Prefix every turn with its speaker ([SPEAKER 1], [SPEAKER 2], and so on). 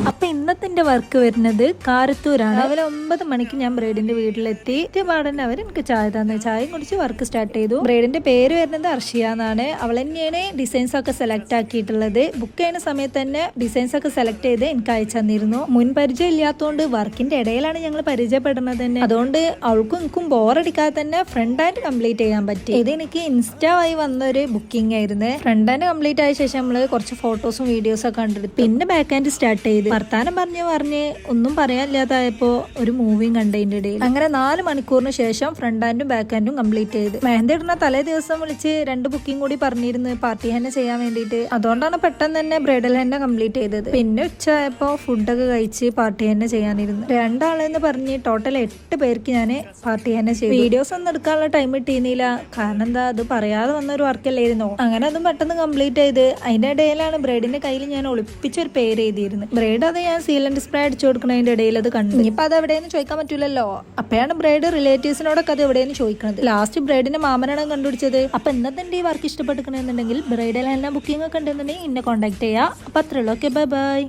[SPEAKER 1] അപ്പൊ ഇന്നത്തെ വർക്ക് വരുന്നത് കാരത്തൂരാണ്. രാവിലെ 9 മണിക്ക് ഞാൻ ബ്രൈഡിന്റെ വീട്ടിലെത്തി. പാടന്നെ അവർ എനിക്ക് ചായ തന്നു. ചായയും കുടിച്ച് വർക്ക് സ്റ്റാർട്ട് ചെയ്തു. ബ്രൈഡിന്റെ പേര് വരുന്നത് അർഷിയ എന്നാണ്. അവൾ തന്നെയാണ് ഡിസൈൻസ് ഒക്കെ സെലക്ട് ആക്കിയിട്ടുള്ളത്. ബുക്ക് ചെയ്യുന്ന സമയത്ത് തന്നെ ഡിസൈൻസ് ഒക്കെ സെലക്ട് ചെയ്ത് എനിക്ക് അയച്ചു തന്നിരുന്നു. മുൻ പരിചയം ഇല്ലാത്തതുകൊണ്ട് വർക്കിന്റെ ഇടയിലാണ് ഞങ്ങൾ പരിചയപ്പെടുന്നത് തന്നെ. അതുകൊണ്ട് അവൾക്കും എനിക്കും ബോറടിക്കാതെ തന്നെ ഫ്രണ്ട് ആൻഡ് കംപ്ലീറ്റ് ചെയ്യാൻ പറ്റി. ഇത് എനിക്ക് ഇൻസ്റ്റാ വഴി വന്നൊരു ബുക്കിംഗ് ആയിരുന്നു. ഫ്രണ്ട് ആൻഡ് കംപ്ലീറ്റ് ആയ ശേഷം നമ്മള് കുറച്ച് ഫോട്ടോസും വീഡിയോസും ഒക്കെ കണ്ടെടുത്തു. പിന്നെ ബാക്ക് ആൻഡ് സ്റ്റാർട്ട് ചെയ്ത് വർത്താനം പറഞ്ഞ് ഒന്നും പറയാനില്ലാതായപ്പോ ഒരു മൂവിയും കണ്ടതിന്റെ ഇടയിൽ അങ്ങനെ 4 മണിക്കൂറിന് ശേഷം ഫ്രണ്ട് ഹാൻഡും ബാക്ക് ഹാൻഡും കംപ്ലീറ്റ് ചെയ്ത്. മെഹന്തി ഇടുന്ന തലേ ദിവസം വിളിച്ച് 2 ബുക്കിംഗ് കൂടി പറഞ്ഞിരുന്നു പാർട്ടി ഹെന്ന ചെയ്യാൻ വേണ്ടിയിട്ട്. അതുകൊണ്ടാണ് പെട്ടെന്ന് തന്നെ ബ്രൈഡൽ ഹെന്ന കംപ്ലീറ്റ് ചെയ്തത്. പിന്നെ ഉച്ചയായപ്പോ ഫുഡൊക്കെ കഴിച്ച് പാർട്ടി ഹെന്ന ചെയ്യാനിരുന്നു. 2 ആളെന്ന് പറഞ്ഞ് ടോട്ടൽ 8 പേർക്ക് ഞാൻ പാർട്ടി ഹെന്ന ചെയ്തു. വീഡിയോസ് ഒന്നും എടുക്കാനുള്ള ടൈം കിട്ടിയിരുന്നില്ല. കാരണം എന്താ, അത് പറയാതെ വന്നൊരു വർക്കല്ലായിരുന്നോ. അങ്ങനെ അതും പെട്ടെന്ന് കംപ്ലീറ്റ് ചെയ്ത്. അതിന്റെ ഇടയിലാണ് ബ്രൈഡിന്റെ കയ്യിൽ ഞാൻ ഒളിപ്പിച്ചൊരു പേര് എഴുതിയിരുന്നു. ബ്രൈഡ് അത് ഞാൻ സീലന്റ് സ്പ്രേ അടിച്ചു കൊടുക്കുന്നതിന്റെ ഇടയിൽ അത് കണ്ടു. ഇനിയിപ്പോ അത് എവിടെയെന്ന് ചോദിക്കാൻ പറ്റൂലല്ലോ. അപ്പോഴാണ് ബ്രൈഡ് റിലേറ്റീവ്സിനോടൊക്കെ അത് എവിടെയെന്ന് ചോദിക്കുന്നത്. ലാസ്റ്റ് ബ്രൈഡിന്റെ മാമനാണ് കണ്ടുപിടിച്ചത്. അപ്പൊ ഇന്നത്തെ ഈ വർക്ക് ഇഷ്ടപ്പെട്ടിട്ടുണ്ടെന്നുണ്ടെങ്കിൽ ബ്രൈഡൽ ഹെന്ന ബുക്കിംഗ് ഒക്കെ ഉണ്ടെന്നുണ്ടെങ്കിൽ എന്നെ കോൺടാക്ട് ചെയ്യാം. അപ്പൊ അത്രയുള്ളൂ. Okay, bye bye.